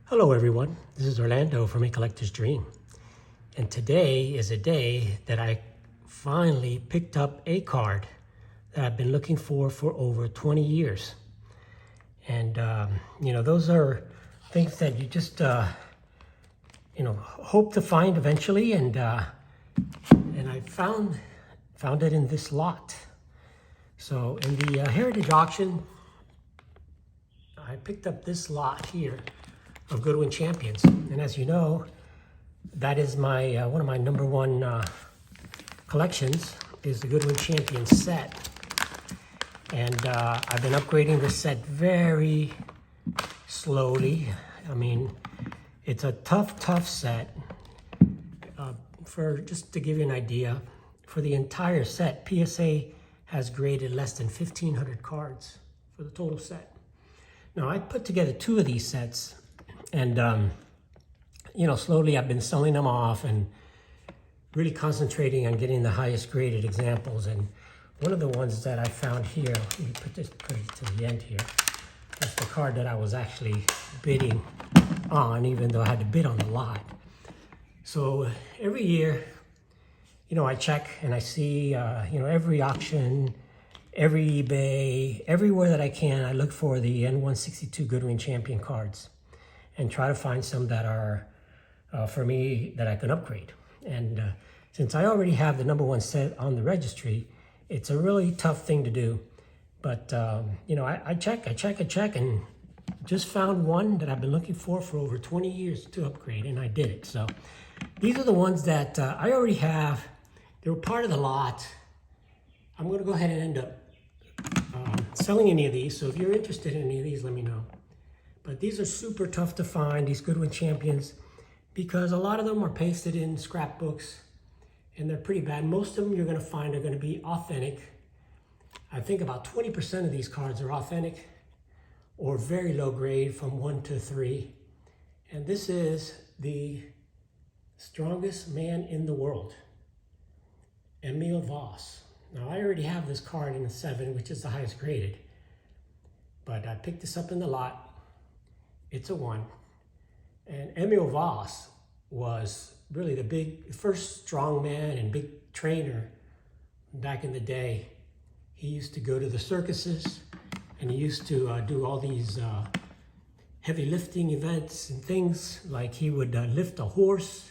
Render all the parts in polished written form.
Hello everyone, this is Orlando from A Collector's Dream. And today is a day that I finally picked up a card that I've been looking for over 20 years. And, those are things that you just, hope to find eventually. And I found it in this lot. So in the Heritage auction, I picked up this lot here of Goodwin Champions. And as you know, that is my one of my number one collections is the Goodwin Champion set. And I've been upgrading this set very slowly. I mean, it's a tough set. Just to give you an idea, for the entire set, PSA has graded less than 1,500 cards for the total set. Now, I put together two of these sets. And, slowly I've been selling them off and really concentrating on getting the highest graded examples. And one of the ones that I found here, let me put it to the end here. That's the card that I was actually bidding on, even though I had to bid on a lot. So every year, I check and I see, every auction, every eBay, everywhere that I can, I look for the N162 Goodwin Champion cards and try to find some that are, for me, that I can upgrade. And since I already have the number one set on the registry, it's a really tough thing to do. But, I check, and just found one that I've been looking for over 20 years to upgrade, and I did it. So these are the ones that I already have. They were part of the lot. I'm going to go ahead and end up selling any of these. So if you're interested in any of these, let me know. But these are super tough to find, these Goodwin Champions, because a lot of them are pasted in scrapbooks and they're pretty bad. Most of them you're going to find are going to be authentic. I think about 20% of these cards are authentic or very low grade from 1 to 3. And this is the strongest man in the world, Emil Voss. Now, I already have this card in a 7, which is the highest graded. But I picked this up in the lot. It's a 1. And Emil Voss was really the first strong man and big trainer back in the day. He used to go to the circuses and he used to do all these heavy lifting events and things. Like he would lift a horse,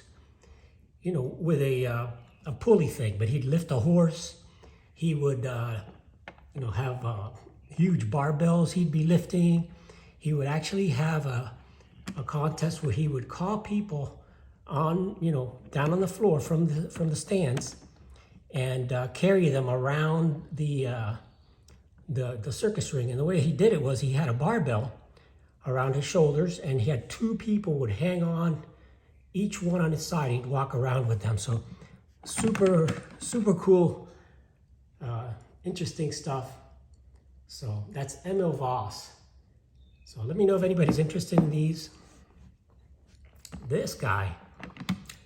with a pulley thing, but he'd lift a horse. He would, have huge barbells he'd be lifting. He would actually have a contest where he would call people on, down on the floor from the stands and carry them around the circus ring. And the way he did it was he had a barbell around his shoulders and he had 2 people would hang on, each one on his side. He'd walk around with them. So super, super cool, interesting stuff. So that's Emil Voss. So let me know if anybody's interested in these. This guy,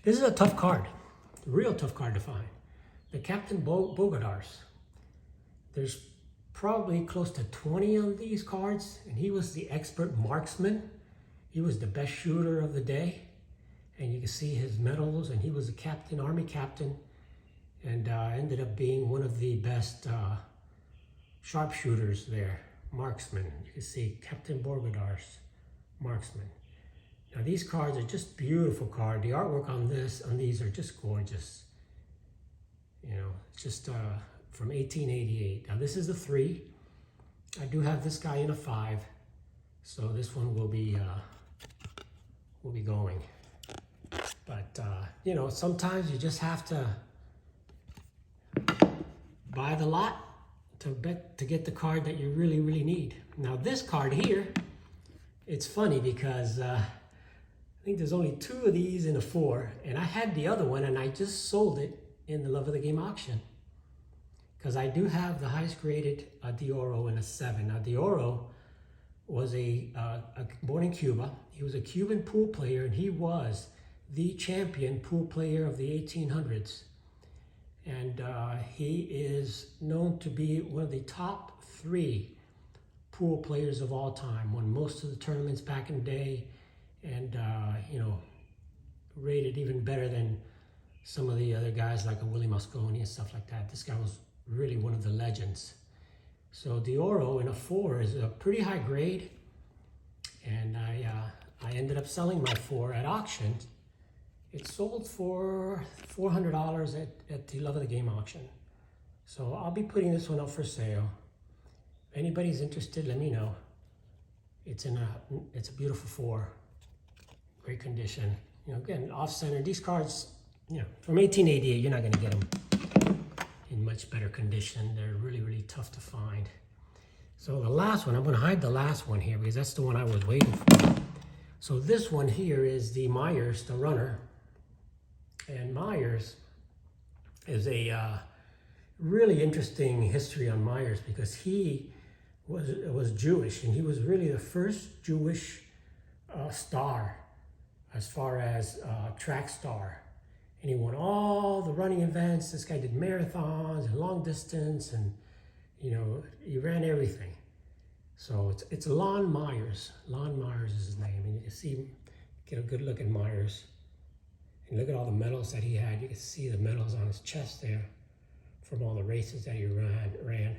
this is a tough card, a real tough card to find. The Captain Bogardus. There's probably close to 20 of these cards, and he was the expert marksman. He was the best shooter of the day, and you can see his medals, and he was a captain, army captain, and ended up being one of the best sharpshooters there. Marksman. You can see Captain Bogardus, marksman. Now these cards are just beautiful cards. The artwork on these are just gorgeous. It's just from 1888. Now this is a 3. I do have this guy in a 5, so this one will be going. But sometimes you just have to buy the lot to get the card that you really, really need. Now this card here, it's funny because I think there's only 2 of these in a 4, and I had the other one and I just sold it in the Love of the Game auction because I do have the highest graded Dioro in a 7. Now Dioro was born in Cuba. He was a Cuban pool player and he was the champion pool player of the 1800s. And he is known to be one of the top 3 pool players of all time. Won most of the tournaments back in the day and rated even better than some of the other guys like a Willie Mosconi and stuff like that. This guy was really one of the legends. So the Oro in a 4 is a pretty high grade, and I ended up selling my 4 at auction. It sold for $400 at the Love of the Game auction. So I'll be putting this one up for sale. If anybody's interested, let me know. It's a beautiful 4, great condition. Again, off-center. These cards, from 1888, you're not going to get them in much better condition. They're really, really tough to find. So the last one, I'm going to hide the last one here because that's the one I was waiting for. So this one here is the Myers, the runner. And Myers is a really interesting history on Myers because he was Jewish, and he was really the first Jewish star as far as track star. And he won all the running events. This guy did marathons and long distance, and he ran everything. So it's Lon Myers. Lon Myers is his name, and you can see, get a good look at Myers. And look at all the medals that he had. You can see the medals on his chest there from all the races that he ran.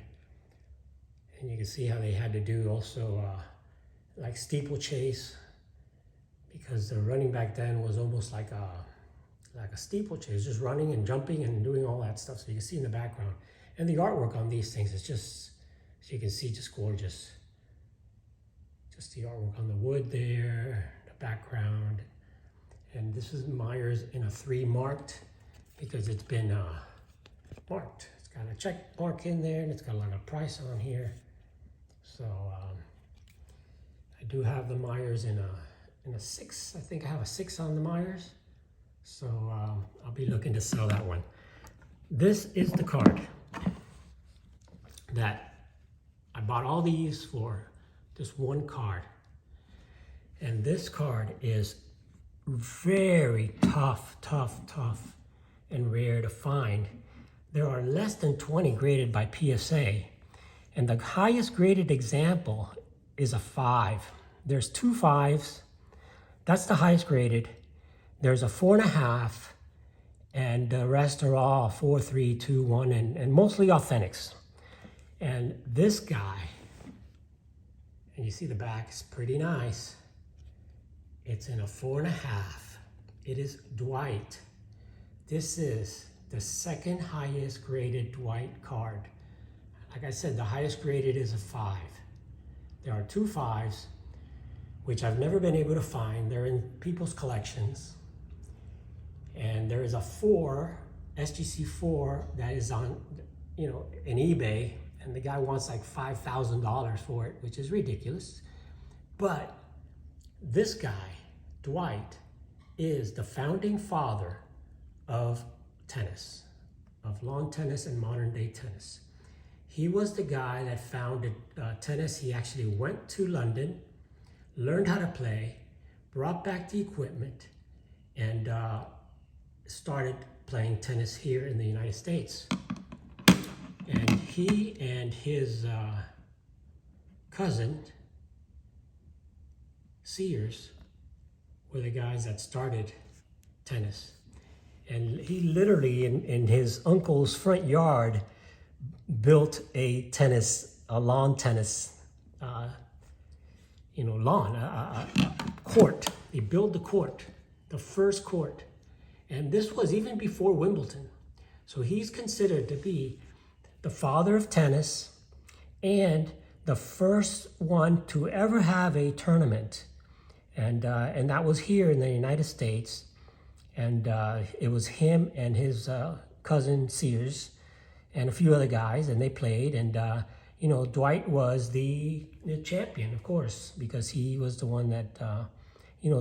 And you can see how they had to do also like steeplechase, because the running back then was almost like a steeplechase, just running and jumping and doing all that stuff. So you can see in the background. And the artwork on these things is just, as you can see, just gorgeous. Just the artwork on the wood there, the background. And this is Myers in a 3 marked because it's been marked. It's got a check mark in there, and it's got like a price on here. So I do have the Myers in a 6. I think I have a 6 on the Myers. So I'll be looking to sell that one. This is the card that I bought all these for just one card. And this card is very tough and rare to find. There are less than 20 graded by PSA, and the highest graded example is a 5. There's 2 5s. That's the highest graded. There's a 4.5, and the rest are all 4, 3, 2, 1, and mostly authentics. And this guy, and you see the back is pretty nice. It's in a 4.5. It is Dwight. This is the 2nd highest graded Dwight card. Like I said, the highest graded is a 5. There are 2 5s, which I've never been able to find. They're in people's collections. And there is a 4, SGC 4, that is on, in eBay, and the guy wants like $5,000 for it, which is ridiculous. But this guy, Dwight, is the founding father of tennis, of lawn tennis and modern day tennis. He was the guy that founded tennis. He actually went to London, learned how to play, brought back the equipment, and started playing tennis here in the United States. And he and his cousin, Sears, were the guys that started tennis. And he literally, in his uncle's front yard, built a lawn tennis, lawn, a court. He built the court, the first court. And this was even before Wimbledon. So he's considered to be the father of tennis and the first one to ever have a tournament. And that was here in the United States. And it was him and his cousin Sears and a few other guys, and they played. And Dwight was the champion, of course, because he was the one that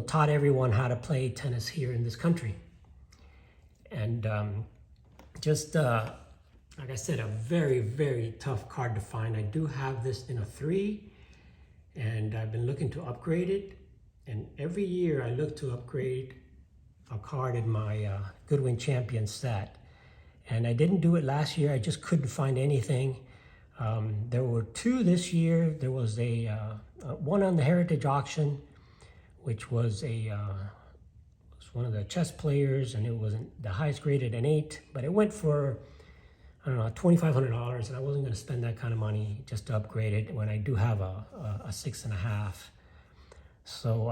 taught everyone how to play tennis here in this country. And like I said, a very, very tough card to find. I do have this in a 3, and I've been looking to upgrade it. And every year I look to upgrade a card in my Goodwin Champion set. And I didn't do it last year. I just couldn't find anything. There were 2 this year. There was one on the Heritage auction, which was one of the chess players, and it wasn't the highest graded, an 8, but it went for, I don't know, $2,500, and I wasn't going to spend that kind of money just to upgrade it when I do have a 6.5. So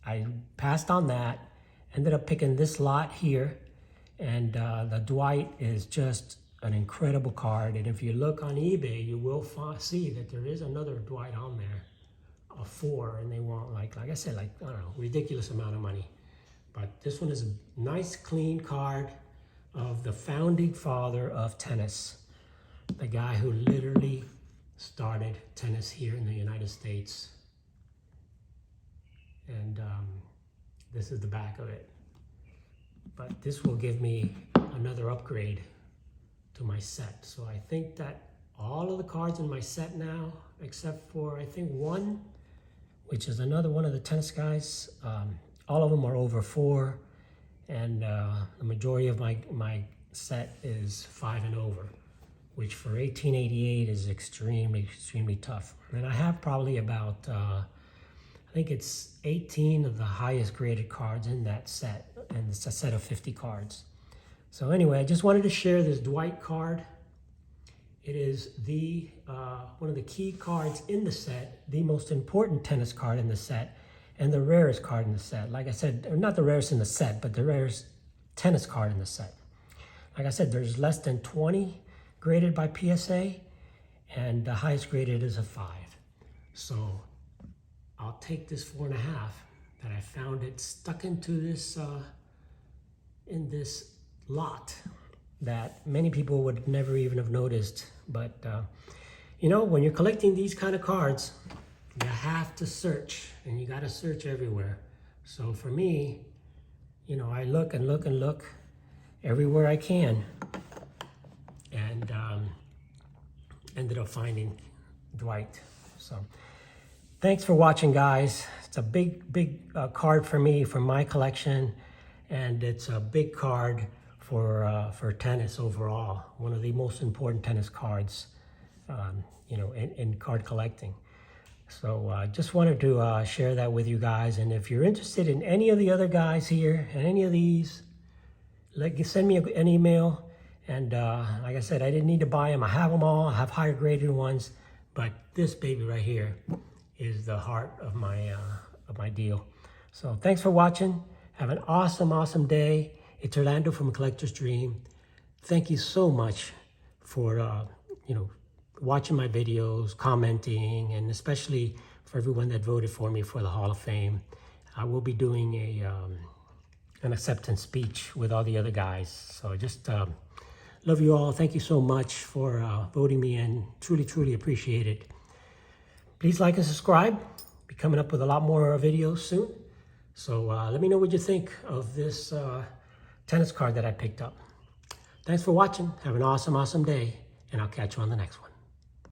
I passed on that, ended up picking this lot here, and the Dwight is just an incredible card. And if you look on eBay, you will see that there is another Dwight on there, a 4, and they want like I said, like, I don't know, ridiculous amount of money. But this one is a nice clean card of the founding father of tennis, the guy who literally started tennis here in the United States. And this is the back of it. But this will give me another upgrade to my set. So I think that all of the cards in my set now, except for I think one, which is another one of the tennis guys, all of them are over 4, and the majority of my set is 5 and over, which for 1888 is extremely tough. And I have probably about I think it's 18 of the highest graded cards in that set, and it's a set of 50 cards. So anyway, I just wanted to share this Dwight card. It is the one of the key cards in the set, the most important tennis card in the set, and the rarest card in the set. Like I said, not the rarest in the set, but the rarest tennis card in the set. Like I said, there's less than 20 graded by PSA, and the highest graded is a 5. So I'll take this 4.5 that I found it stuck into this in this lot that many people would never even have noticed. But you know, when you're collecting these kind of cards, you have to search, and you got to search everywhere. So for me, you know, I look and look and look everywhere I can, and ended up finding Dwight. So thanks for watching, guys. It's a big card for me, for my collection, and it's a big card for tennis overall. One of the most important tennis cards, you know, in card collecting. So just wanted to share that with you guys. And if you're interested in any of the other guys here and any of these, send me an email. And like I said, I didn't need to buy them. I have them all. I have higher graded ones, but this baby right here is the heart of my deal. So thanks for watching. Have an awesome day. It's Orlando from Collector's Dream. Thank you so much for you know, watching my videos, commenting, and especially for everyone that voted for me for the Hall of Fame. I will be doing an acceptance speech with all the other guys. So just love you all. Thank you so much for voting me in. Truly appreciate it. Please like and subscribe. Be coming up with a lot more videos soon. So let me know what you think of this tennis card that I picked up. Thanks for watching. Have an awesome day, and I'll catch you on the next one.